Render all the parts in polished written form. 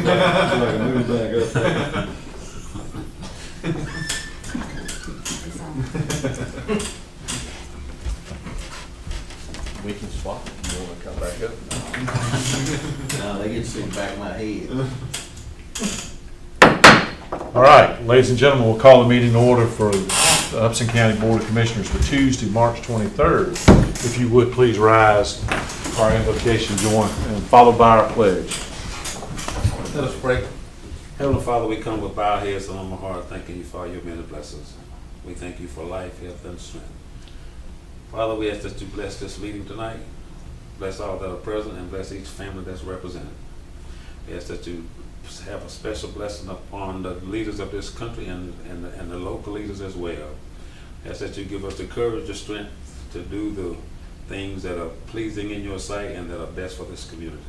like a moon bag up there. We can swap if you want to come back up. No, they get to sit back of my head. All right, ladies and gentlemen, we'll call the meeting to order for the Upson County Board of Commissioners for Tuesday, March 23rd. If you would, please rise for our invocation, join, and followed by our pledge. Let us pray. Heavenly Father, we come with bowed heads and humble heart, thanking you for your many blessings. We thank you for life, health, and strength. Father, we ask that you bless this meeting tonight. Bless all that are present and bless each family that's represented. We ask that you have a special blessing upon the leaders of this country and the local leaders as well. We ask that you give us the courage, the strength to do the things that are pleasing in your sight and that are best for this community.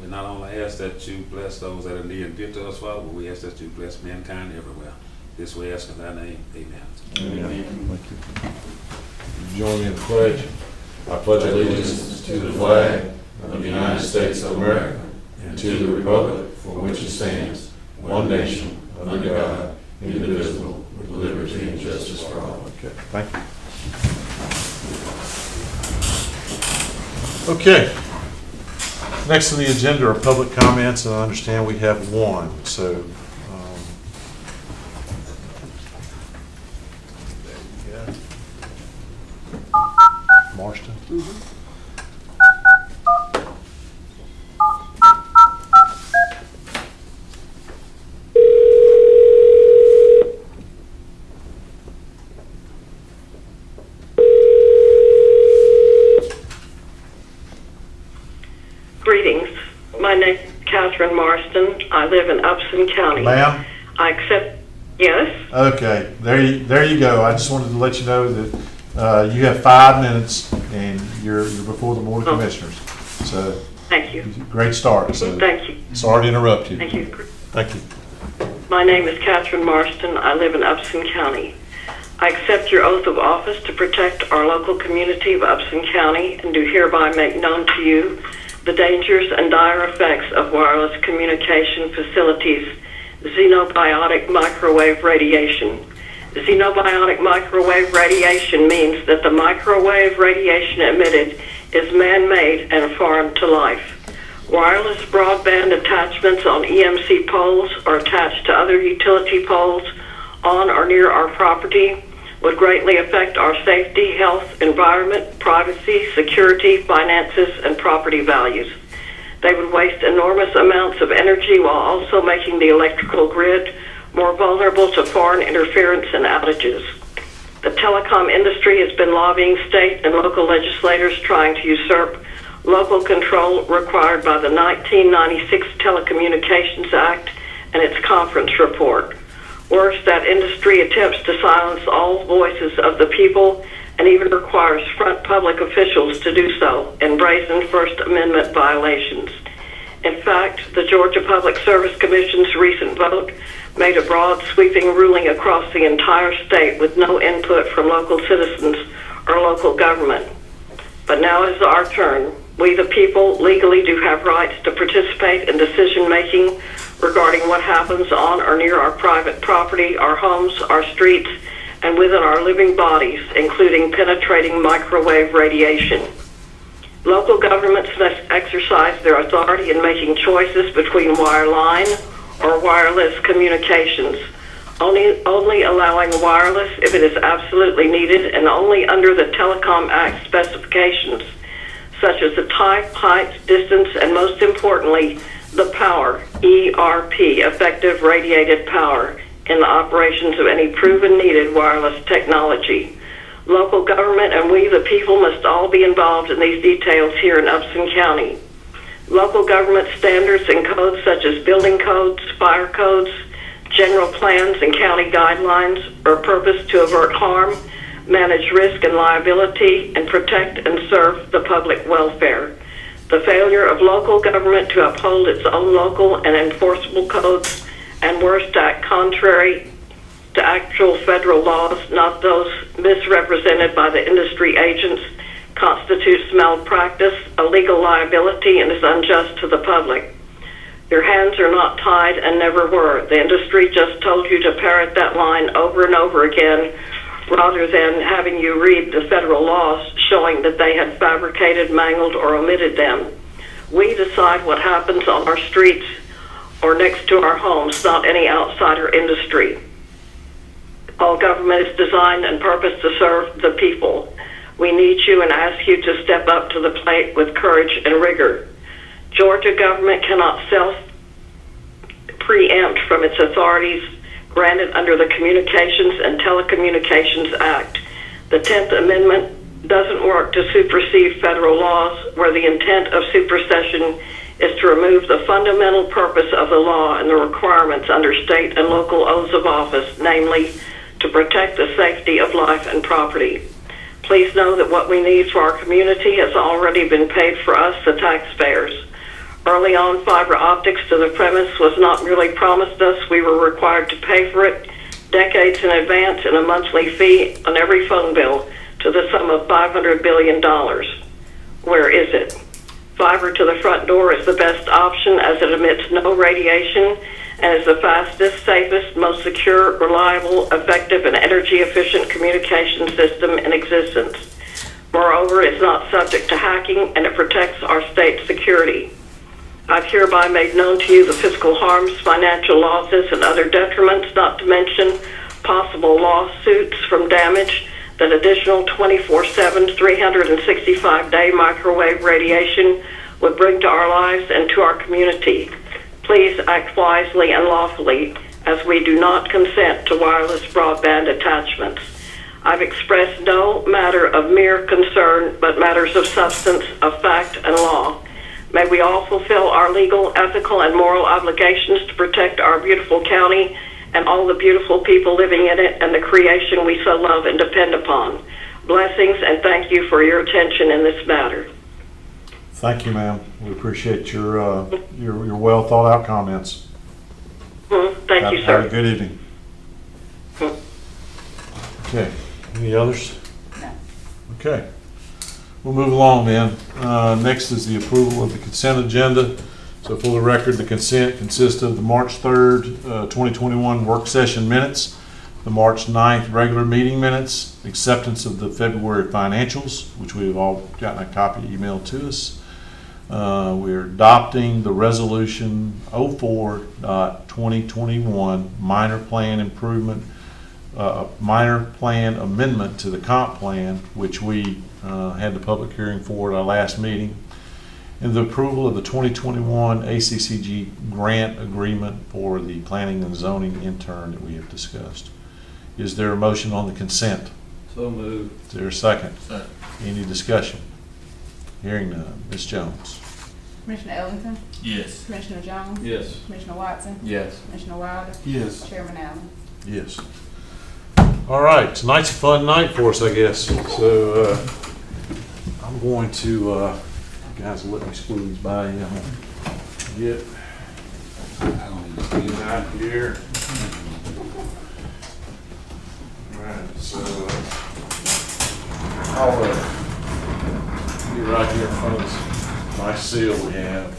We not only ask that you bless those that are near and dear to us, Father, but we ask that you bless mankind everywhere. This we ask in thy name, amen. Amen. Thank you. Join me in the pledge. I pledge allegiance to the flag of the United States of America and to the republic for which it stands, one nation, under God, indivisible, with liberty and justice for all. Okay, thank you. Okay. Next on the agenda are public comments, and I understand we have one. So, there you go. Marston. Greetings. My name is Catherine Marston. I live in Upson County. Ma'am? I accept, yes? Okay, there you go. I just wanted to let you know that you have 5 minutes and you're before the Board of Commissioners. So, Thank you. great start. So, Thank you. sorry to interrupt you. Thank you. Thank you. My name is Catherine Marston. I live in Upson County. I accept your oath of office to protect our local community of Upson County and do hereby make known to you the dangers and dire effects of wireless communication facilities, xenobiotic microwave radiation. Xenobiotic microwave radiation means that the microwave radiation emitted is man-made and foreign to life. Wireless broadband attachments on EMC poles or attached to other utility poles on or near our property would greatly affect our safety, health, environment, privacy, security, finances, and property values. They would waste enormous amounts of energy while also making the electrical grid more vulnerable to foreign interference and outages. The telecom industry has been lobbying state and local legislators trying to usurp local control required by the 1996 Telecommunications Act and its conference report. Worse, that industry attempts to silence all voices of the people and even requires front public officials to do so in brazen First Amendment violations. In fact, the Georgia Public Service Commission's recent vote made a broad, sweeping ruling across the entire state with no input from local citizens or local government. But now is our turn. We, the people, legally do have rights to participate in decision-making regarding what happens on or near our private property, our homes, our streets, and within our living bodies, including penetrating microwave radiation. Local governments must exercise their authority in making choices between wireline or wireless communications, only allowing wireless if it is absolutely needed and only under the Telecom Act specifications, such as the type, height, distance, and most importantly, the power, ERP, effective radiated power, in the operations of any proven needed wireless technology. Local government and we, the people, must all be involved in these details here in Upson County. Local government standards and codes such as building codes, fire codes, general plans, and county guidelines are purposed to avert harm, manage risk and liability, and protect and serve the public welfare. The failure of local government to uphold its own local and enforceable codes, and worse, to act contrary to actual federal laws, not those misrepresented by the industry agents, constitutes malpractice, a legal liability, and is unjust to the public. Your hands are not tied and never were. The industry just told you to parrot that line over and over again, rather than having you read the federal laws showing that they had fabricated, mangled, or omitted them. We decide what happens on our streets or next to our homes, not any outsider industry. All government is designed and purposed to serve the people. We need you and ask you to step up to the plate with courage and rigor. Georgia government cannot self-preempt from its authorities granted under the Communications and Telecommunications Act. The 10th Amendment doesn't work to supersede federal laws where the intent of supersession is to remove the fundamental purpose of the law and the requirements under state and local oaths of office, namely to protect the safety of life and property. Please know that what we need for our community has already been paid for us, the taxpayers. Early on, fiber optics to the premise was not really promised us. We were required to pay for it decades in advance in a monthly fee on every phone bill to the sum of $500 billion. Where is it? Fiber to the front door is the best option as it emits no radiation and is the fastest, safest, most secure, reliable, effective, and energy-efficient communication system in existence. Moreover, it's not subject to hacking and it protects our state's security. I've hereby made known to you the fiscal harms, financial losses, and other detriments, not to mention possible lawsuits from damage that additional 24/7, 365-day microwave radiation would bring to our lives and to our community. Please act wisely and lawfully, as we do not consent to wireless broadband attachments. I've expressed no matter of mere concern, but matters of substance, of fact, and law. May we all fulfill our legal, ethical, and moral obligations to protect our beautiful county and all the beautiful people living in it and the creation we so love and depend upon. Blessings, and thank you for your attention in this matter. Thank you, ma'am. We appreciate your well thought out comments. Thank you, sir. Have a good evening. Okay. Any others? No. Okay. We'll move along then. Next is the approval of the consent agenda. So for the record, the consent consists of the March 3rd, 2021 work session minutes, the March 9th regular meeting minutes, acceptance of the February financials, which we have all gotten a copy emailed to us. We're adopting the resolution 04.2021 minor plan improvement, minor plan amendment to the comp plan, which we had the public hearing for at our last meeting, and the approval of the 2021 ACCG grant agreement for the planning and zoning intern that we have discussed. Is there a motion on the consent? So moved. Is there a second? Second. Any discussion? Hearing none. Ms. Jones. Commissioner Ellington, Yes. Commissioner Jones, Yes. Commissioner Watson, Yes. Commissioner Wilder, Yes. Chairman Allen. Yes. All right, tonight's a fun night for us, I guess. So I'm going to, you guys let me squeeze by you. Get out here. All right, so I'll be right here in front of this nice seal we have.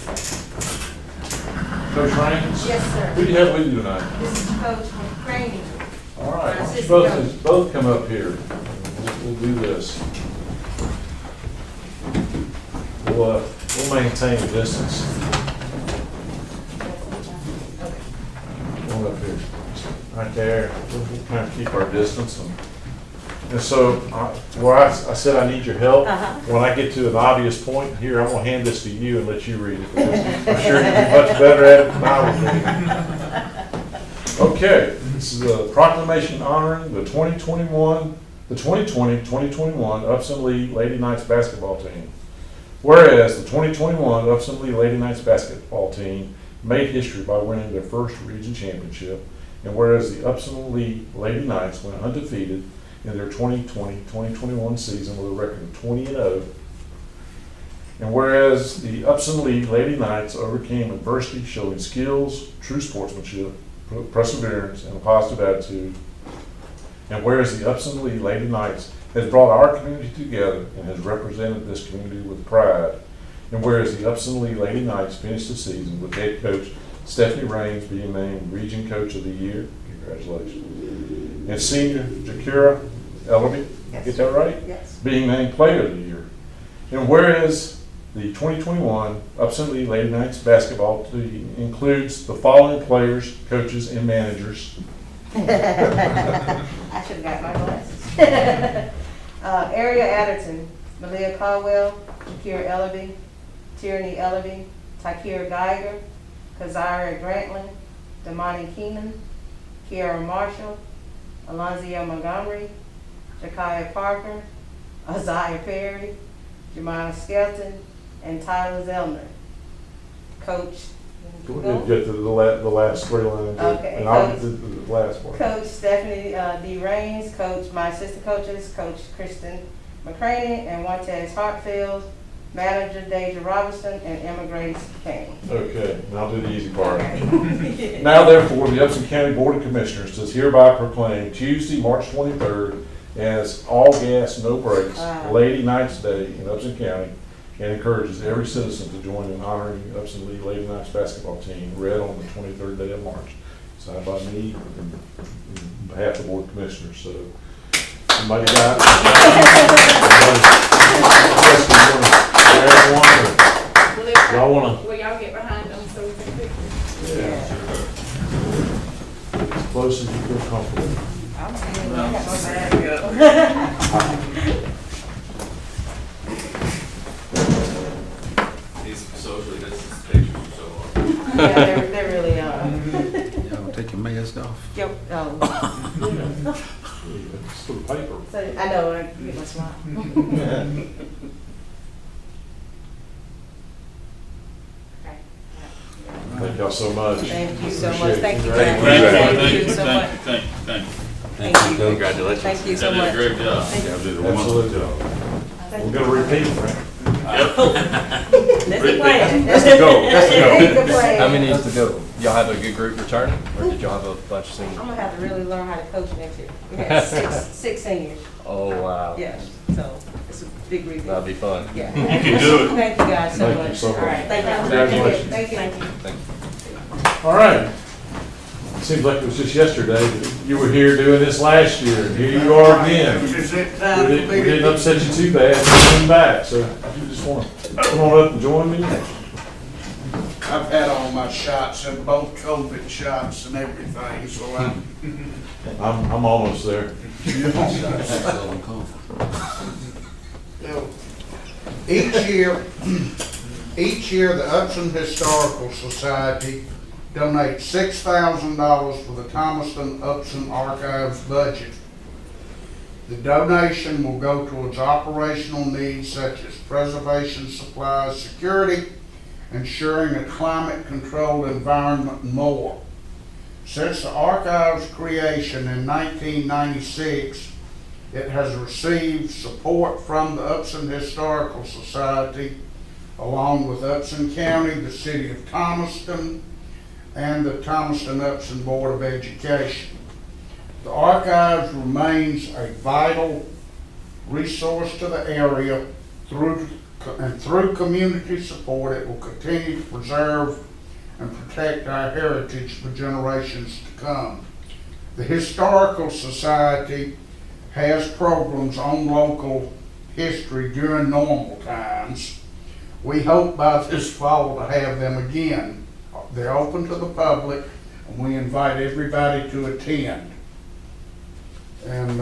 Coach Raines? Yes, sir. Who do you have with you tonight? This is Coach McCraney. All right, My why don't you assistant both come up here. We'll do this. We'll maintain a distance. Come up here, right there. We'll kind of keep our distance. And so, where I said I need your help, when I get to an obvious point here, I'm going to hand this to you and let you read it, because I'm sure you'll be much better at it than I will be. Okay, this is a proclamation honoring the 2020-2021 Upson Lee Lady Knights basketball team. Whereas the 2021 Upson Lee Lady Knights basketball team made history by winning their first region championship, and whereas the Upson Lee Lady Knights went undefeated in their 2020-2021 season with a record of 20-0, and whereas the Upson Lee Lady Knights overcame adversity, showing skills, true sportsmanship, perseverance, and a positive attitude, and whereas the Upson Lee Lady Knights has brought our community together and has represented this community with pride, and whereas the Upson Lee Lady Knights finished the season with head coach Stephanie Raines being named Region Coach of the Year. Congratulations. And senior Jakira Ellaby, get that right? Yes. Being named Player of the Year. And whereas the 2021 Upson Lee Lady Knights basketball team includes the following players, coaches, and managers. I should have got my glasses. Area Adderton, Malia Caldwell, Shakira Ellaby, Tierney Ellaby, Takira Geiger, Kazira Grantland, Damani Keenan, Kiara Marshall, Alonzia Montgomery, Jakaya Parker, Isaiah Perry, Jemiah Skelton, and Tyler Zellner. Coach. Go ahead and get to the last three lines. Okay. And I'll get to the last one. Coach Stephanie D. Raines, Coach, my assistant coaches, Coach Kristen McCraney and Montez Hartfield, Manager Deja Robinson, and Emma Grace Kane. Okay, now I'll do the easy part. Okay. Now therefore, the Upson County Board of Commissioners does hereby proclaim Tuesday, March 23rd as All Gas, No Brakes Wow. Lady Knights Day in Upson County, and encourages every citizen to join in honoring the Upson Lee Lady Knights basketball team, read on the 23rd day of March. Signed by me on behalf of the Board of Commissioners. So, somebody got y'all want Will y'all get behind them so we can pick to? Yeah. As close as you feel comfortable. I'm saying, I got my bag up. These socially distanced pictures are so hard. Yeah, they really are. Y'all take your mask off. Yep. Oh. It's the paper. So, I know, I get my smile. Thank y'all so much. Thank you so much. Appreciate it. Thank you. Congratulations. Thank you so much. Thank Thank you. Congratulations. Thank you so much. Great job. Thank you. Y'all did a wonderful Absolutely. job. We're gonna repeat, Frank. That's the plan. That's the goal. That's the goal. That's the plan. How many needs to go? Y'all have a good group returning, or did y'all have a bunch of seniors? I'm gonna have to really learn how to coach next year. We got six seniors. Oh, wow. Yeah, so it's a big review. That'd be fun. Yeah. You can do it. Thank you guys so Thank you much. so much. All right, thank you. Congratulations. Thank you. Thank you. All right. Seems like it was just yesterday that you were here doing this last year, and here you are again. We didn't upset you too bad, you came back, so you just want to come on up and join me? I've had all my shots and both COVID shots and everything, so I'm almost there. Each year the Upson Historical Society donates $6,000 for the Thomaston Upson Archives budget. The donation will go towards operational needs such as preservation supplies, security, ensuring a climate-controlled environment, and more. Since the archive's creation in 1996, it has received support from the Upson Historical Society, along with Upson County, the City of Thomaston, and the Thomaston-Upson Board of Education. The archives remains a vital resource to the area. Through community support, it will continue to preserve and protect our heritage for generations to come. The Historical Society has programs on local history during normal times. We hope by this fall to have them again. They're open to the public, and we invite everybody to attend. And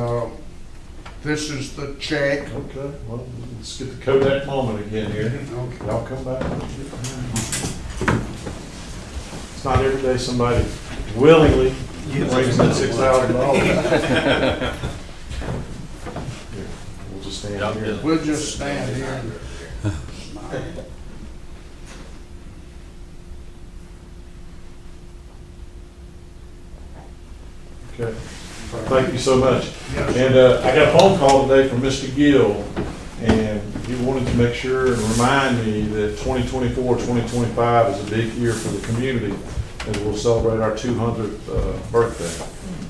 this is the check. Okay, well, let's get the Kodak moment again here. Okay. Y'all come back. It's not every day somebody willingly brings in $6,000. Here, we'll just stand here. We'll just stand here and smile. Okay, thank you so much. And I got a phone call today from Mr. Gill, and he wanted to make sure and remind me that 2024, 2025 is a big year for the community, as we'll celebrate our 200th birthday.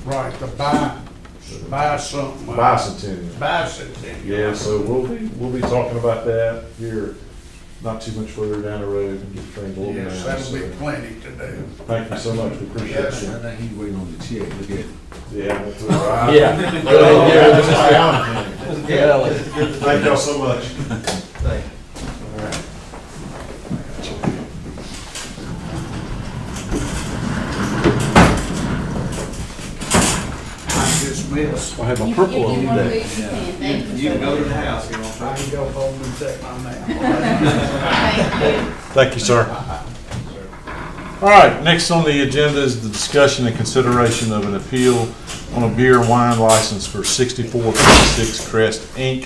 Right, the Bicentennial. bicentennial. Yeah, so we'll be talking about that here not too much further down the road and get things organized. Yes, that'll be plenty to do. Thank you so much, we appreciate Yes, it. I think he's waiting on the check, look at it. Yeah. that's right. Yeah. Thank y'all so much. Thank you. All right. I'm dismissed. I had my If purple you on want to today. leave, you can. Thank you. You can go to the house, you want I can go home and take my nap. Thank you. Thank you, sir. All right, next on the agenda is the discussion and consideration of an appeal on a beer and wine license for 6426 Crest Inc.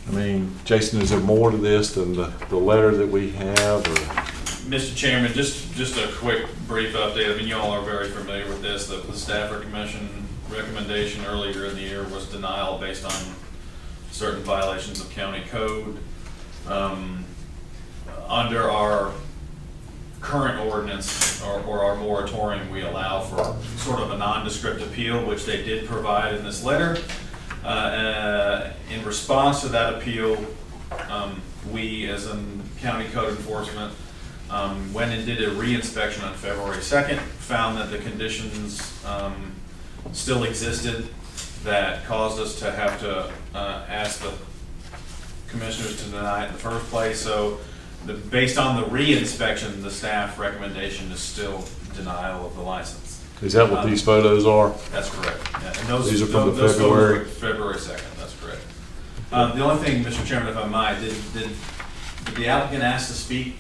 I mean, Jason, is there more to this than the letter that we have, or? Mr. Chairman, just a quick brief update. I mean, you all are very familiar with this. The staff recommendation earlier in the year was denial based on certain violations of county code. Under our current ordinance or our moratorium, we allow for sort of a nondescript appeal, which they did provide in this letter. In response to that appeal, we, as in county code enforcement, went and did a re-inspection on February 2nd, found that the conditions still existed that caused us to have to ask the commissioners to deny it in the first place. So based on the re-inspection, the staff recommendation is still denial of the license. Is that what these photos are? That's correct. Yeah. And those, These are from those February? photos were February 2nd, that's correct. The only thing, Mr. Chairman, if I might, did the applicant ask to speak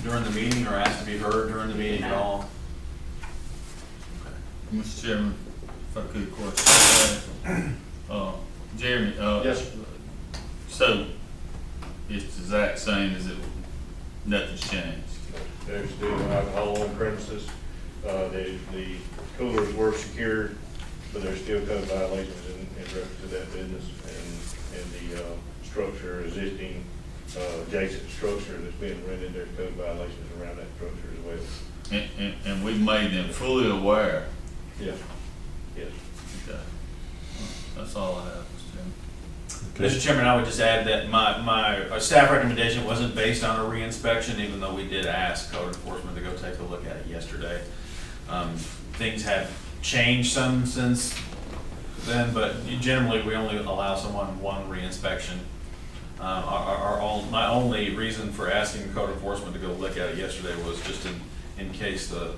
during the meeting or ask to be heard during the meeting at all? Mr. Chairman, if I could question, Jeremy, Yes. so it's the exact same as it, nothing's changed? There's still alcohol on premises. The coolers were secured, but there's still code violations in reference to that business and the structure, existing adjacent structure that's being rented, there's code violations around that structure as well. And we've made them fully aware? Yes. Yes. Okay. That's all I have, Mr. Chairman. Mr. Chairman, I would just add that my staff recommendation wasn't based on a re-inspection, even though we did ask code enforcement to go take a look at it yesterday. Things have changed some since then, but generally we only allow someone one re-inspection. My only reason for asking code enforcement to go look at it yesterday was just in case the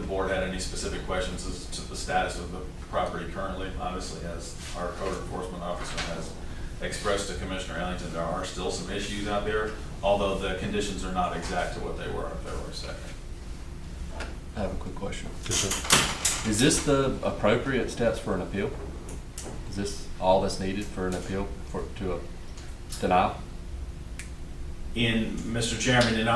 board had any specific questions as to the status of the property currently. Obviously, as our code enforcement officer has expressed to Commissioner Ellington, there are still some issues out there, although the conditions are not exact to what they were on February 2nd. I have a quick question. Yes, sir. Is this the appropriate steps for an appeal? Is this all that's needed for an appeal to a denial? Mr. Chairman, in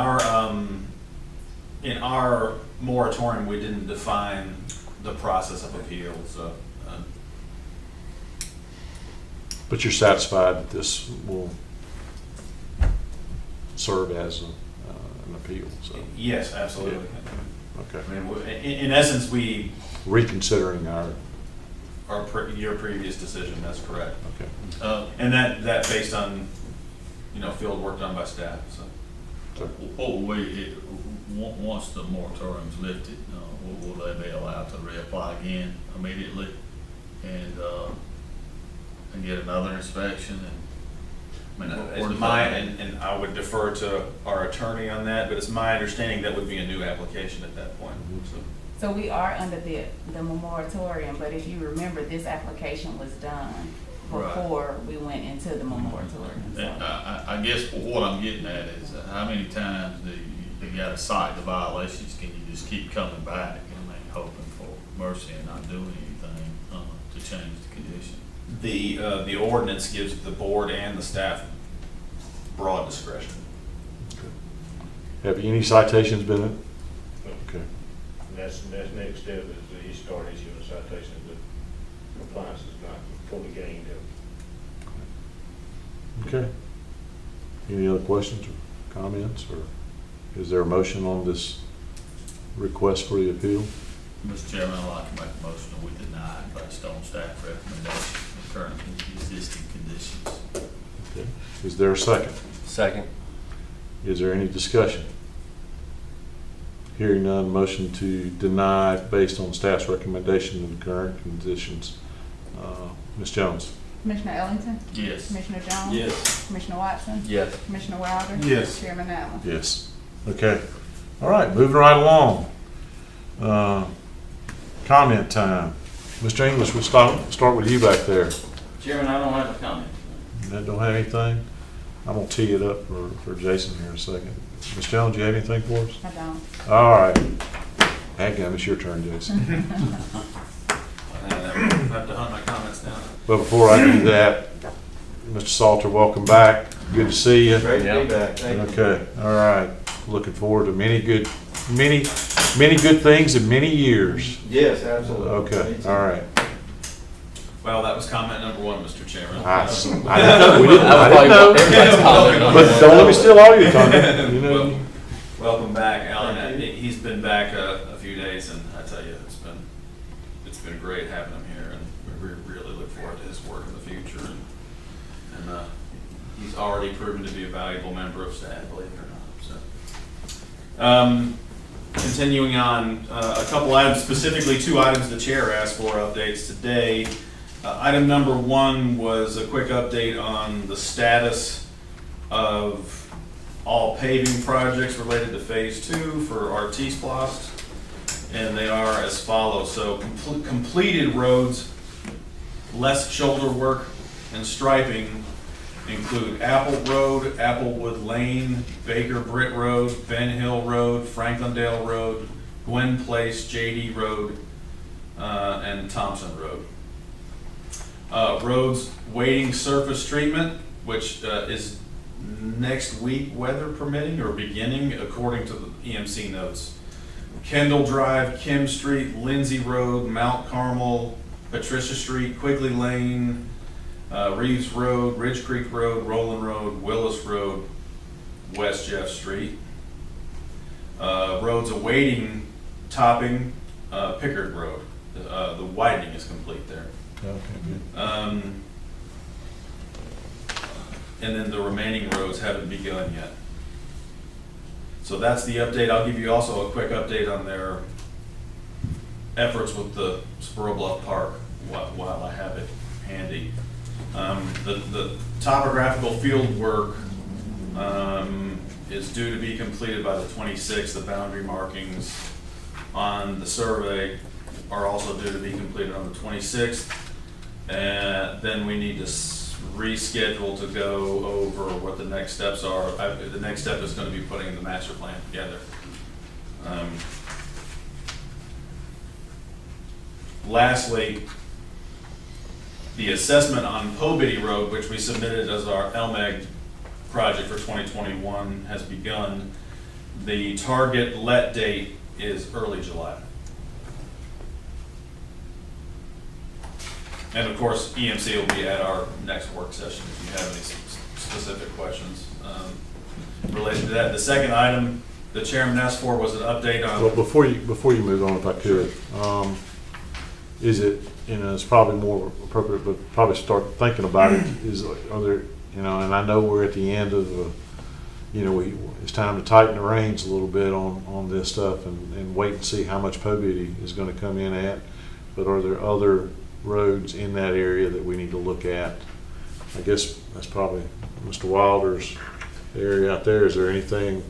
our moratorium, we didn't define the process of appeal, so. But you're satisfied that this will serve as an appeal, so, Yes, absolutely. okay. I mean, in essence, we Reconsidering your previous decision, that's correct. okay. And that based on, field work done by staff, so. Once the moratorium's lifted, will they be allowed to reapply again immediately and get another inspection? And and I would defer to our attorney on that, but it's my understanding that would be a new application at that point. So we are under the moratorium, but if you remember, this application was done before we went into the moratorium. So. I guess what I'm getting at is how many times do you got to cite the violations? Can you just keep coming back and hoping for mercy and not doing anything to change the condition? The ordinance gives the board and the staff broad discretion. Have any citations been in? Okay. And that's next step is that you start issuing citations that compliance is not fully gained. Okay. Any other questions or comments, or is there a motion on this request for the appeal? Mr. Chairman, I'd like to make a motion that we deny it based on staff recommendation and current existing conditions. Is there a second? Second. Is there any discussion? Hearing none, motion to deny based on staff's recommendation of the current conditions. Ms. Jones? Commissioner Ellington? Yes. Commissioner Jones? Yes. Commissioner Watson? Yes. Commissioner Wilder? Yes. Chairman Allen? Yes. Okay. All right, moving right along. Comment time. Mr. English, we'll start with you back there. Chairman, I don't have a comment. That don't have anything? I'm gonna tee it up for Jason here in a second. Ms. Jones, you have anything for us? I don't. All right. Heckgum, it's your turn, Jason. I have to hunt my comments down. But before I do that, Mr. Salter, welcome back. Good to see you. Great to be back, thank you. Okay, all right. Looking forward to many good things in many years. Yes, absolutely. Okay, all right. Well, that was comment number one, Mr. Chairman. I didn't know. I didn't know. Everybody's commenting on But that. don't let me steal all your thunder. You know. Well, welcome back, Alan. He's been back a few days, and I tell you, it's been great having him here, and we really look forward to his work in the future. And he's already proven to be a valuable member of staff, believe it or not. So, continuing on, a couple items, specifically 2 items the chair asked for updates today. Item number 1 was a quick update on the status of all paving projects related to phase 2 for our T-Splost, and they are as follows. So completed roads, less shoulder work and striping, include Apple Road, Applewood Lane, Baker Britt Road, Ben Hill Road, Franklandale Road, Gwen Place, JD Road, and Thompson Road. Roads waiting surface treatment, which is next week, weather permitting, or beginning according to the EMC notes. Kendall Drive, Kim Street, Lindsay Road, Mount Carmel, Patricia Street, Quigley Lane, Reeves Road, Ridge Creek Road, Roland Road, Willis Road, West Jeff Street. Roads awaiting topping, Pickard Road. The widening is complete there. Okay, good. And then the remaining roads haven't begun yet. So that's the update. I'll give you also a quick update on their efforts with the Squirrel Bluff Park while I have it handy. The topographical field work is due to be completed by the 26th. The boundary markings on the survey are also due to be completed on the 26th. And then we need to reschedule to go over what the next steps are. The next step is going to be putting the master plan together. Lastly, the assessment on Pobitty Road, which we submitted as our LMEG project for 2021, has begun. The target let date is early July. And of course, EMC will be at our next work session if you have any specific questions related to that. The second item the chairman asked for was an update on. Well, before you move on, if I could, is it, it's probably more appropriate, but probably start thinking about it. Are there, and I know we're at the end of it's time to tighten the reins a little bit on this stuff and wait and see how much Pobitty is going to come in at. But are there other roads in that area that we need to look at? I guess that's probably Mr. Wilder's area out there. Is there anything?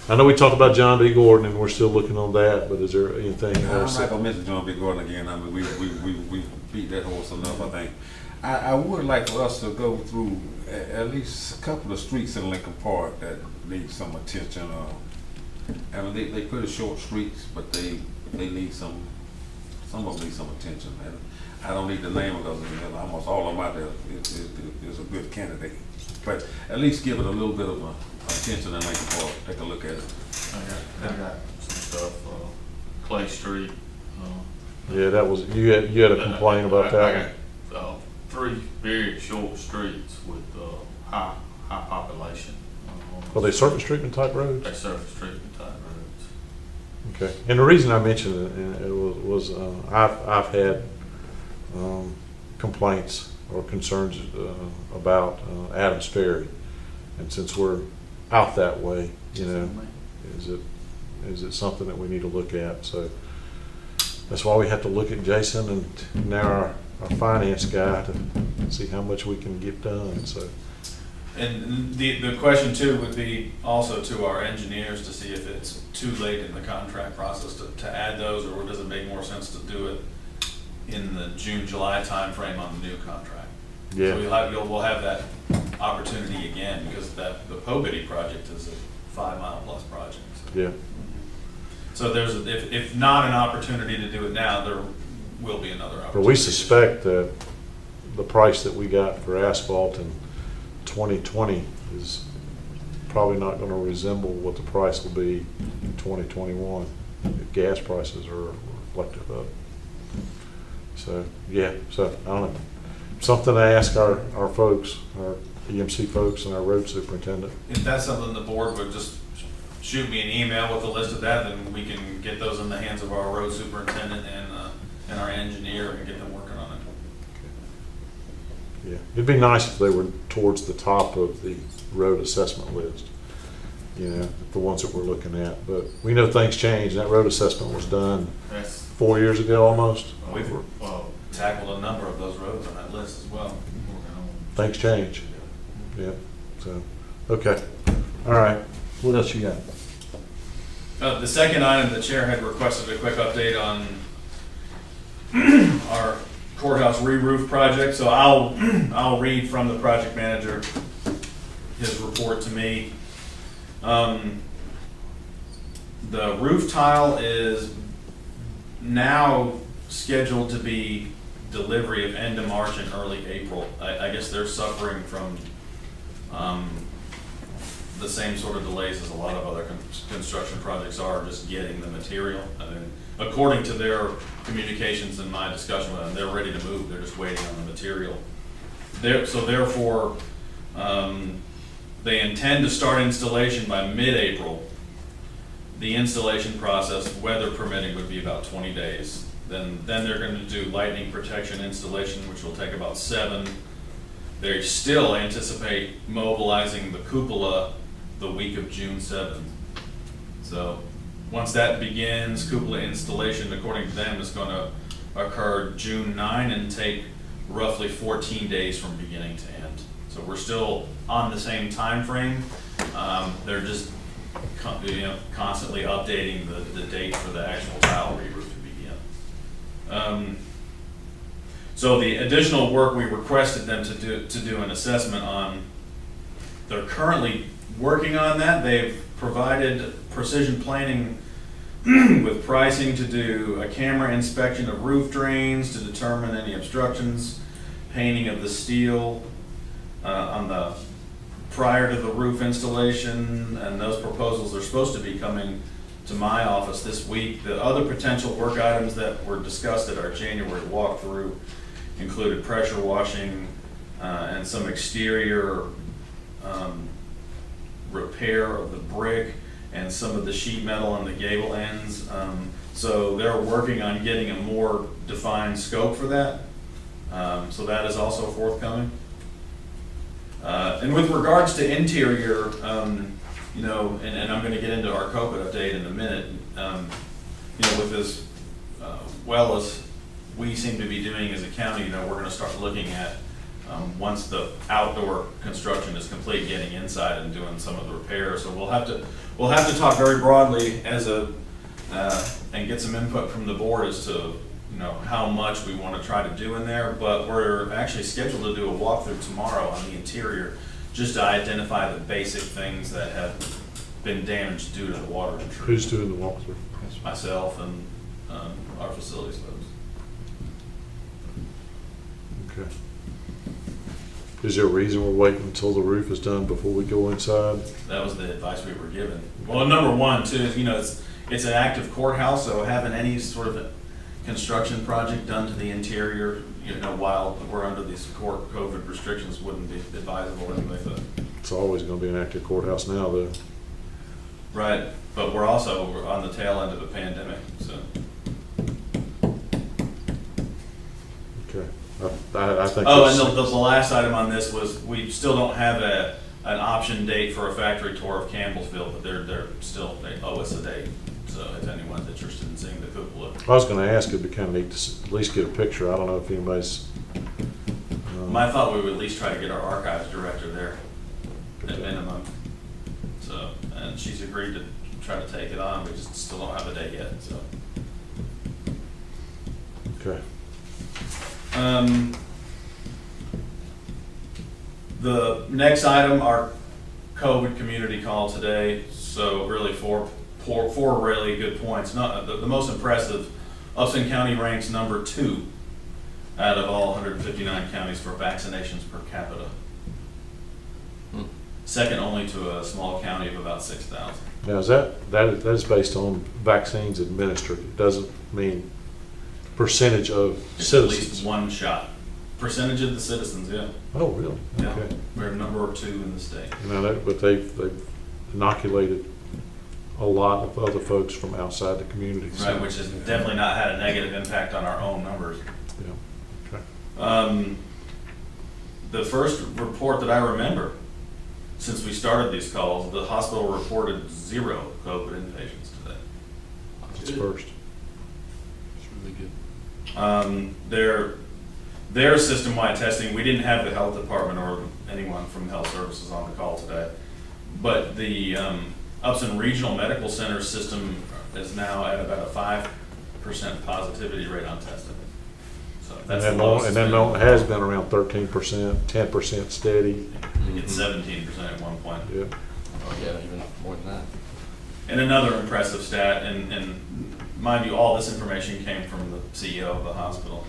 I know we talked about John B. Gordon and we're still looking on that, but is there anything else? I'm not gonna mention John B. Gordon again. I mean, we beat that horse enough, I think. I would like for us to go through at least a couple of streets in Lincoln Park that need some attention. I mean, they pretty short streets, but they need some of them need some attention. And I don't need the name because almost all of them out there is a good candidate. But at least give it a little bit of attention and take a look at it. I got some stuff, Clay Street. Yeah, that was, you had a complaint about that? I got 3 very short streets with high population. Are they surface treatment type roads? They're surface treatment type roads. Okay, and the reason I mentioned it was I've had complaints or concerns about Adams Ferry. And since we're out that way, you know, is it something that we need to look at? So that's why we have to look at Jason and now our finance guy to see how much we can get done. So. And the question too would be also to our engineers to see if it's too late in the contract process to add those, or does it make more sense to do it in the June, July timeframe on the new contract? Yeah. So we'll have that opportunity again, because the Pobity project is a 5-mile plus project. So. Yeah. So there's, if not an opportunity to do it now, there will be another opportunity. But we suspect that the price that we got for asphalt in 2020 is probably not going to resemble what the price will be in 2021 if gas prices are reflected up. So, yeah, so I don't know. Something to ask our folks, our EMC folks and our road superintendent. If that's something the board would just shoot me an email with a list of that, then we can get those in the hands of our road superintendent and our engineer and get them working on it. Yeah, it'd be nice if they were towards the top of the road assessment list, you know, the ones that we're looking at. But we know things change. That road assessment was done 4 years ago almost. We've tackled a number of those roads on that list as well. Things change. Yeah, so, okay. All right. What else you got? The second item, the chair had requested a quick update on our courthouse re-roof project. So I'll read from the project manager his report to me. The roof tile is now scheduled to be delivery of end of March and early April. I guess they're suffering from the same sort of delays as a lot of other construction projects are, just getting the material. I mean, according to their communications and my discussion with them, they're ready to move. They're just waiting on the material. So therefore, they intend to start installation by mid-April. The installation process, weather permitting, would be about 20 days. Then they're going to do lightning protection installation, which will take about 7. They still anticipate mobilizing the cupola the week of June 7th. So once that begins, cupola installation, according to them, is going to occur June 9 and take roughly 14 days from beginning to end. So we're still on the same time frame. They're just constantly updating the date for the actual tile re-roof to begin. So the additional work we requested them to do an assessment on, they're currently working on that. They've provided precision planning with pricing to do a camera inspection of roof drains to determine any obstructions, painting of the steel on the prior to the roof installation, and those proposals are supposed to be coming to my office this week. The other potential work items that were discussed at our January walkthrough included pressure washing and some exterior repair of the brick and some of the sheet metal on the gable ends. So they're working on getting a more defined scope for that. So that is also forthcoming. And with regards to interior, you know, and I'm going to get into our COVID update in a minute, you know, with as well as we seem to be doing as a county, you know, we're going to start looking at, once the outdoor construction is complete, getting inside and doing some of the repairs. So we'll have to talk very broadly as and get some input from the board as to, you know, how much we want to try to do in there. But we're actually scheduled to do a walkthrough tomorrow on the interior, just to identify the basic things that have been damaged due to the water intrusion. Who's doing the walkthrough? Myself and our facilities folks. Okay. Is there a reason we're waiting until the roof is done before we go inside? That was the advice we were given. Well, number one, too, is, you know, it's an active courthouse, so having any sort of construction project done to the interior, you know, while we're under these COVID restrictions, wouldn't be advisable anyway. But It's always going to be an active courthouse now, though. right, but we're also on the tail end of the pandemic, so. Okay. I think. Oh, it's- and the last item on this was, we still don't have an option date for a factory tour of Campbellsville, but they owe us a date. So if anyone's interested in seeing the cupola. I was gonna ask, it'd be kind of neat to at least get a picture. I don't know if anybody's. I thought we would at least try to get our archives director there at minimum. So, and she's agreed to try to take it on. We just still don't have a date yet, so. Okay. The next item, our COVID community call today. So really four really good points. Not the most impressive. Upson County ranks number 2 out of all 159 counties for vaccinations per capita. Second only to a small county of about 6,000. Now, that is based on vaccines administered. It doesn't mean percentage of It's citizens. at least one shot. Percentage of the citizens, yeah. Oh, really? Yeah. Okay. We're number 2 in the state. But they've inoculated a lot of other folks from outside the community. Right, which has definitely not had a negative impact on our own numbers. Yeah. Okay. The first report that I remember since we started these calls, the hospital reported 0 COVID inpatients today. That's first. It's really good. Their system-wide testing, we didn't have the health department or anyone from health services on the call today, but the Upson Regional Medical Center system is now at about a 5% positivity rate on testing. So that's the lowest. And then it has been around 13%, 10% steady. I think it's 17% at one point. Yeah. Oh, yeah, even more than that. And another impressive stat, and mind you, all this information came from the CEO of the hospital.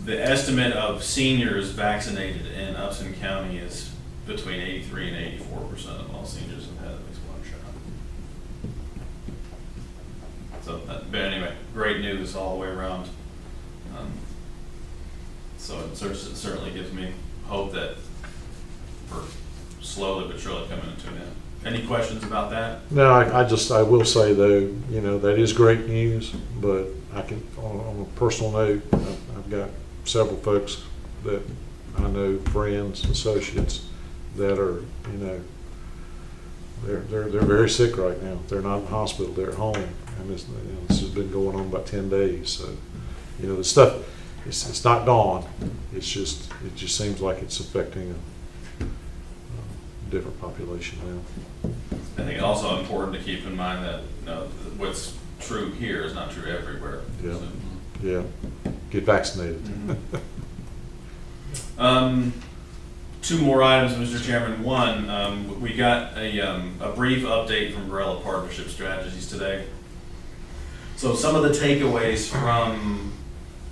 The estimate of seniors vaccinated in Upson County is between 83 and 84% of all seniors have had at least one shot. So, but anyway, great news all the way around. So it certainly gives me hope that we're slowly but surely coming into an end. Any questions about that? No, I will say though, that is great news, but I can, on a personal note, I've got several folks that I know, friends, associates, that are, they're very sick right now. They're not in the hospital, they're at home, and this has been going on about 10 days. So, the stuff, it's not gone. It just seems like it's affecting a different population now. I think it's also important to keep in mind that what's true here is not true everywhere. Yeah. So. Yeah. Get vaccinated. Mm-hmm. 2 more items, Mr. Chairman. One, we got a brief update from Gorilla Partnership Strategies today. So some of the takeaways from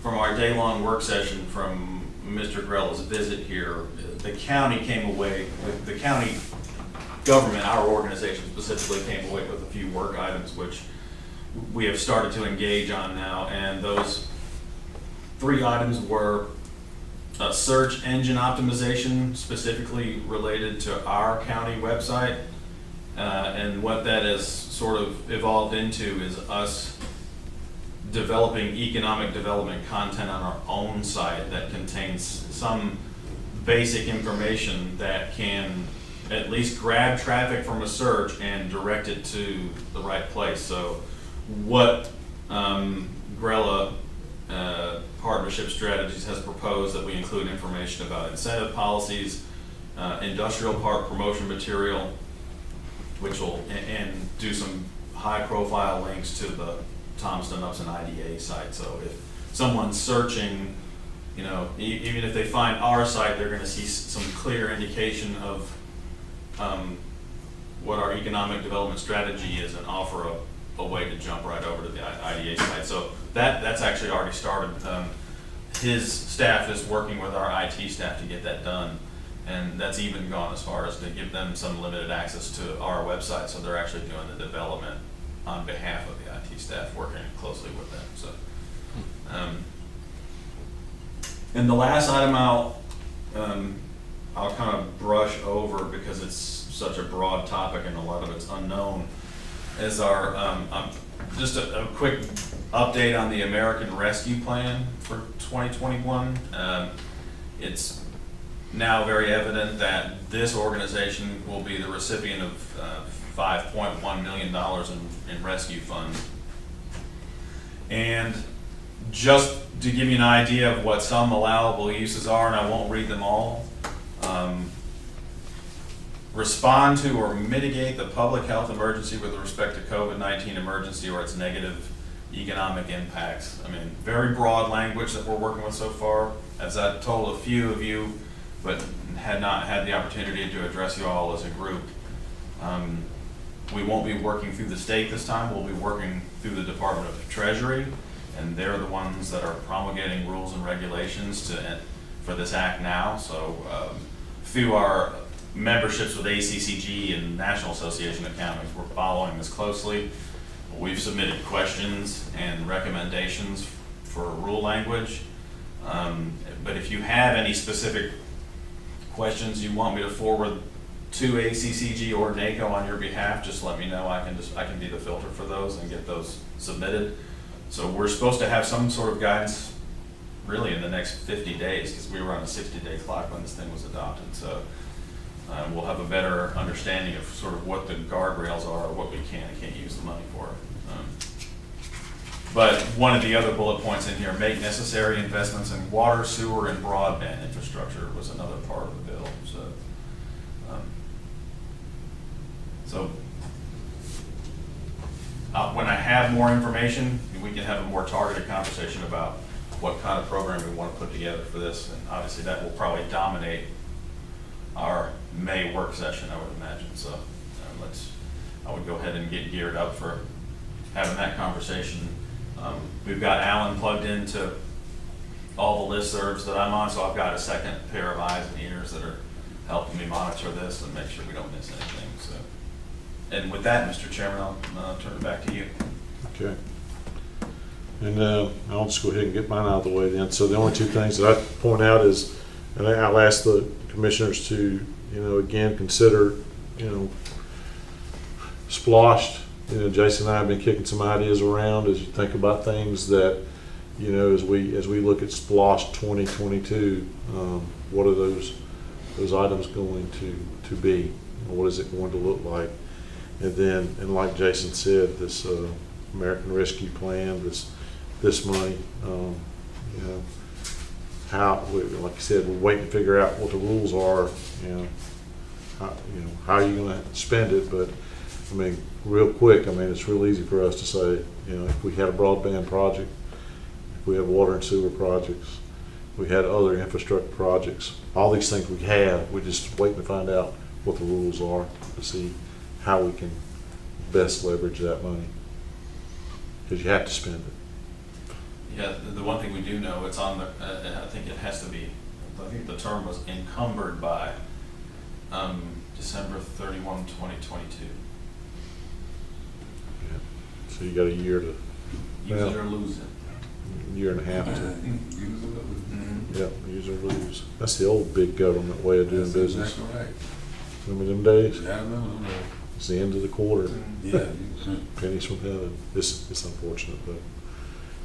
our day-long work session from Mr. Grella's visit here, the county came away, the county government, our organization specifically, came away with a few work items which we have started to engage on now, and those 3 items were search engine optimization, specifically related to our county website, and what that has sort of evolved into is us developing economic development content on our own site that contains some basic information that can at least grab traffic from a search and direct it to the right place. So what Grella Partnership Strategies has proposed that we include information about incentive policies, industrial park promotion material, which will, and do some high profile links to the Thomaston Upson IDA site. So if someone's searching, even if they find our site, they're going to see some clear indication of what our economic development strategy is and offer a way to jump right over to the IDA site. So that's actually already started. His staff is working with our IT staff to get that done, and that's even gone as far as to give them some limited access to our website, so they're actually doing the development on behalf of the IT staff, working closely with them. So, and the last item I'll kind of brush over because it's such a broad topic and a lot of it's unknown, is our just a quick update on the American Rescue Plan for 2021. It's now very evident that this organization will be the recipient of $5.1 million in rescue funds. And just to give you an idea of what some allowable uses are, and I won't read them all, respond to or mitigate the public health emergency with respect to COVID-19 emergency or its negative economic impacts. I mean, very broad language that we're working with so far. As I told a few of you, but had not had the opportunity to address you all as a group. We won't be working through the state this time. We'll be working through the Department of Treasury, and they're the ones that are promulgating rules and regulations for this act now. So through our memberships with ACCG and National Association of Counties, we're following this closely. We've submitted questions and recommendations for rule language. But if you have any specific questions you want me to forward to ACCG or NACO on your behalf, just let me know. I can be the filter for those and get those submitted. So we're supposed to have some sort of guidance really in the next 50 days, because we were on a 60-day clock when this thing was adopted. So we'll have a better understanding of sort of what the guardrails are, what we can and can't use the money for. But one of the other bullet points in here, make necessary investments in water, sewer, and broadband infrastructure was another part of the bill. So when I have more information, we can have a more targeted conversation about what kind of program we want to put together for this. And obviously that will probably dominate our May work session, I would imagine. So I would go ahead and get geared up for having that conversation. We've got Alan plugged into all the listservs that I'm on, so I've got a second pair of eyes and ears that are helping me monitor this and make sure we don't miss anything. So, and with that, Mr. Chairman, I'll turn it back to you. Okay. And I'll just go ahead and get mine out of the way then. So the only two things that I point out is, and I'll ask the commissioners to, again, consider, SPLOST. Jason and I have been kicking some ideas around as you think about things that, as we look at SPLOST 2022, what are those items going to be? What is it going to look like? And then, and like Jason said, this American Rescue Plan, this money, how, like I said, we're waiting to figure out what the rules are. How are you going to spend it? But I mean, real quick, it's real easy for us to say, if we had a broadband project, if we have water and sewer projects, we had other infrastructure projects, all these things we have, we're just waiting to find out what the rules are to see how we can best leverage that money. Because you have to spend it. Yeah, the one thing we do know, it's on the, I think it has to be, I think the term was encumbered by December 31, 2022. Yeah. So you got a year to use it or lose it. Year and a half to yeah, use or lose. That's the old big government way of doing business. Exactly right. Remember them days? Yeah, I remember them days. It's the end of the quarter. Yeah. Pennies from heaven. It's unfortunate,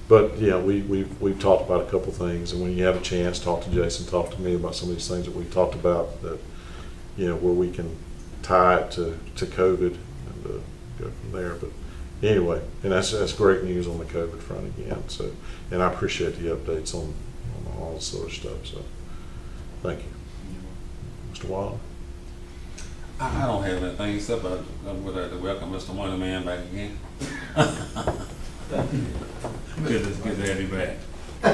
but yeah, we've talked about a couple things, and when you have a chance, talk to Jason, talk to me about some of these things that we talked about that, where we can tie it to COVID and go from there. But anyway, and that's great news on the COVID front again. So, and I appreciate the updates on all this other stuff. So, thank you, Mr. Wilder. I don't have anything except I would like to welcome Mr. Moneyman back again. Good to have you back. I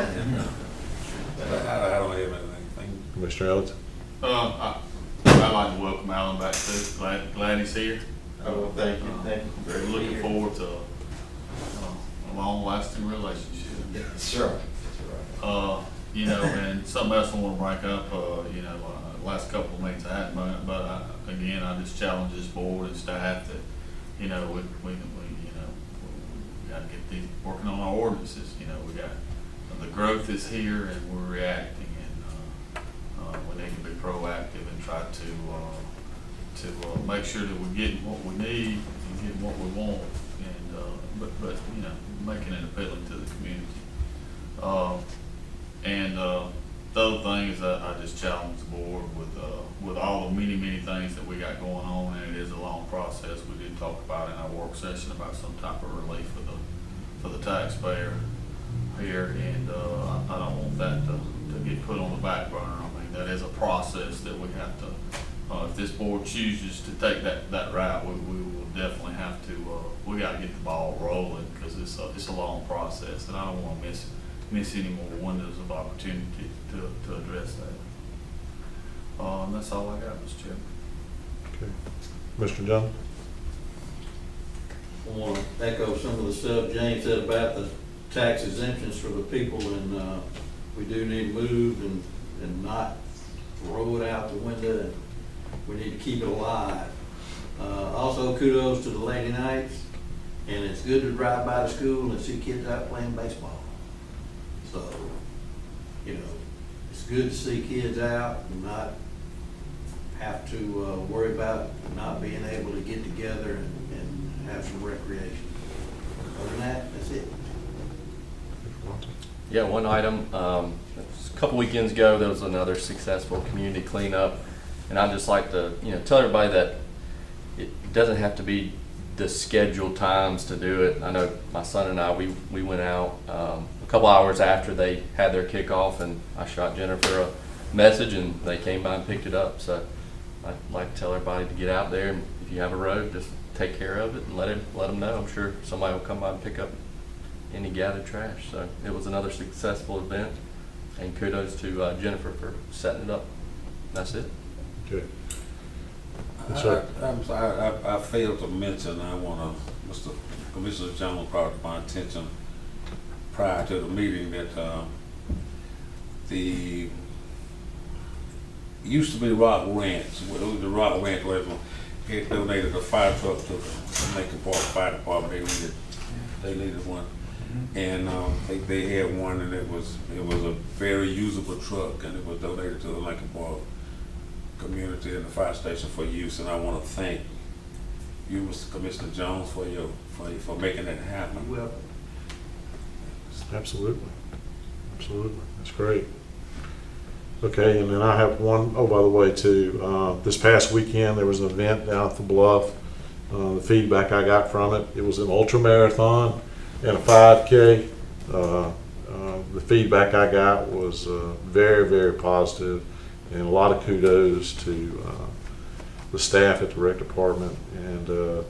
don't have anything. Commissioner Ellington. I'd like to welcome Alan back too. Glad he's here. Oh, thank you. We're looking forward to a long-lasting relationship. That's right. And something else I want to bring up. Last couple of meetings I had, but again, I just challenge this board and staff that we got to get these working on our ordinances. We got the growth is here and we're reacting, and we need to be proactive and try to make sure that we're getting what we need and getting what we want, and but, you know, making it appealing to the community. And the other thing is that I just challenge the board with all the many things that we got going on, and it is a long process. We did talk about in our work session about some type of relief for the taxpayer here, and I don't want that to get put on the back burner. I mean, that is a process that we have to, if this board chooses to take that route, we will definitely have to, we got to get the ball rolling, because it's a long process, and I don't want to miss any more windows of opportunity to address that. And that's all I got, Mr. Chairman. Okay. Mr. John? I want to echo some of the stuff James said about the tax exemptions for the people, and we do need to move and not throw it out the window, and we need to keep it alive. Also, kudos to the Lady Knights, and it's good to drive by the school and see kids out playing baseball. So, you know, it's good to see kids out and not have to worry about not being able to get together and have some recreation. Other than that, that's it. Yeah, one item, a couple weekends ago, there was another successful community cleanup, and I'd just like to, you know, tell everybody that it doesn't have to be the scheduled times to do it. I know my son and I, we went out a couple hours after they had their kickoff, and I shot Jennifer a message, and they came by and picked it up. So I'd like to tell everybody to get out there, and if you have a road, just take care of it and let them know. I'm sure somebody will come by and pick up any gathered trash. So it was another successful event, and kudos to Jennifer for setting it up. That's it. Okay. Yes, sir. I'm sorry, I failed to mention, I want to, Mr. Commissioner Jones brought to my attention prior to the meeting that the used to be Rock Ranch, the Rock Ranch where it donated a fire truck to the Lincoln Park Fire Department. They needed one, and they had one, and it was a very usable truck, and it was donated to the Lincoln Park community and the fire station for use. And I want to thank you, Mr. Commissioner Jones, for making that happen. You're welcome. Absolutely. Absolutely. That's great. Okay, and then I have one, oh, by the way, too, this past weekend there was an event down at the Bluff. The feedback I got from it, it was an ultra marathon and a 5K. The feedback I got was very positive, and a lot of kudos to the staff at the rec department, and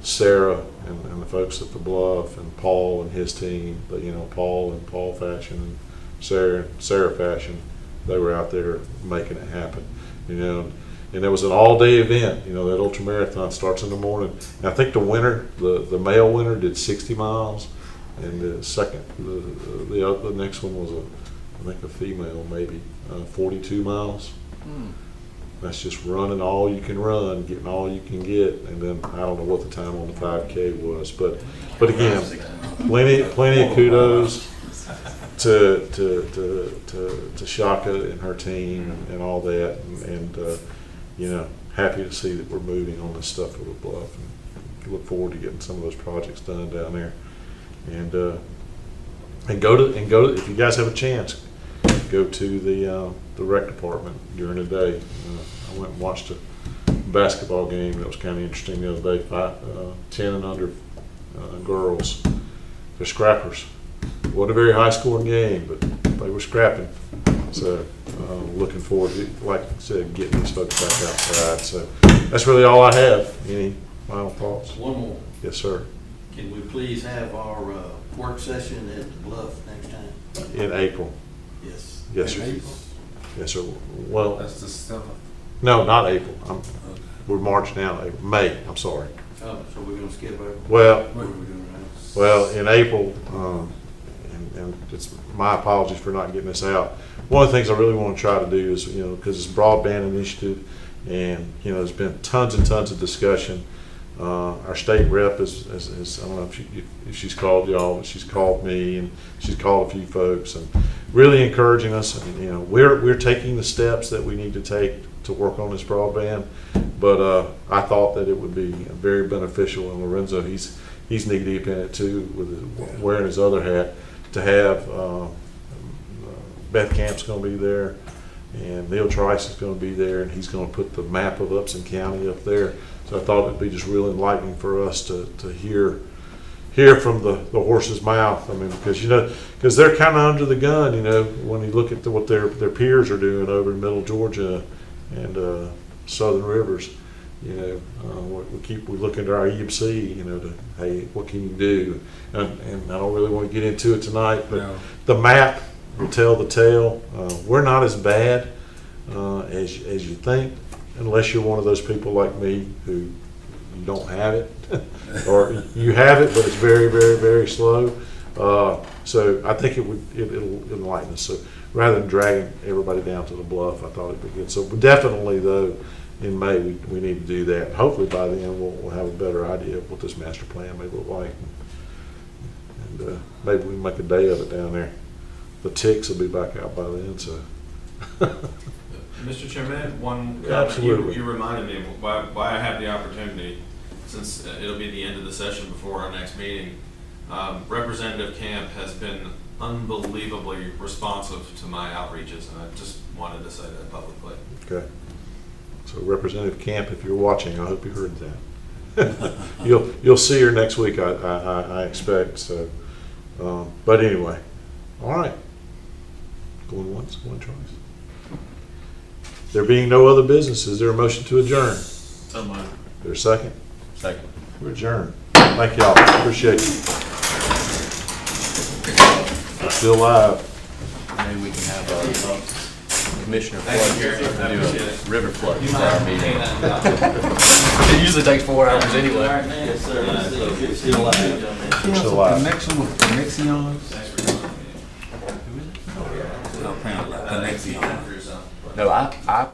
Sarah and the folks at the Bluff, and Paul and his team. But, you know, Paul Fashion and Sarah Fashion, they were out there making it happen, you know. And it was an all-day event. You know, that ultra marathon starts in the morning. And I think the winner, the male winner, did 60 miles, and the second, the next one was I think a female, maybe 42 miles. That's just running all you can run, getting all you can get, and then I don't know what the time on the 5K was, but again, plenty of kudos to Shaka and her team and all that, and you know, happy to see that we're moving on this stuff with the Bluff, and look forward to getting some of those projects done down there, and go to if you guys have a chance, go to the rec department during the day. I went and watched a basketball game that was kind of interesting the other day. 10 and under girls, they're scrappers. Wasn't a very high scoring game, but they were scrapping. So looking forward to, like I said, getting these folks back outside. So that's really all I have. Any final thoughts? One more. Yes, sir. Can we please have our work session at the Bluff next time? In April. Yes. Yes, sir. Yes, sir. Well, That's the 7th. no, not April. We're March now. April. May. I'm sorry. Oh, so we're going to skip over? Well, What are we doing now? Well, in April, and it's my apologies for not getting this out. One of the things I really want to try to do is, you know, because it's a broadband initiative, and, you know, there's been tons and tons of discussion. Our state rep is I don't know if she's called y'all, but she's called me, and she's called a few folks, and really encouraging us. And, you know, we're taking the steps that we need to take to work on this broadband, but I thought that it would be very beneficial. And Lorenzo, he's he's knee deep in it too, with wearing his other hat. To have Beth Camp's going to be there, and Neil Trice is going to be there, and he's going to put the map of Upson County up there. So I thought it'd be just real enlightening for us to hear from the horse's mouth. I mean, because they're kind of under the gun, when you look at what their peers are doing over in Middle Georgia and Southern Rivers. We look into our EMC, to, hey, what can you do? And I don't really want to get into it tonight, but the map will tell the tale. We're not as bad as you think, unless you're one of those people like me who you don't have it, or you have it, but it's very, very, very slow. So I think it'll enlighten us. So rather than dragging everybody down to the bluff, I thought it'd be good. So definitely, though, in May, we need to do that. Hopefully by then we'll have a better idea of what this master plan may look like. And maybe we can make a day of it down there. The ticks will be back out by then, so. Mr. Chairman, one comment. Absolutely. You reminded me of why I have the opportunity, since it'll be the end of the session before our next meeting. Representative Camp has been unbelievably responsive to my outreaches, and I just wanted to say that publicly. Okay. So Representative Camp, if you're watching, I hope you heard that. You'll see her next week, I expect. So, but anyway, all right. Going once, going twice. There being no other business, is there a motion to adjourn? So much. Is there a second? Second. We're adjourned. Thank y'all. Appreciate you. Still live. Maybe we can have Commissioner Thank you, Flood Gary. I do appreciate a it. river flood You for might our have to meeting. take that. It usually takes 4 hours anyway. Yes, sir. Still alive. We're still live. Connection with Connexions? Thanks for coming. Apparently, Connexions. No, I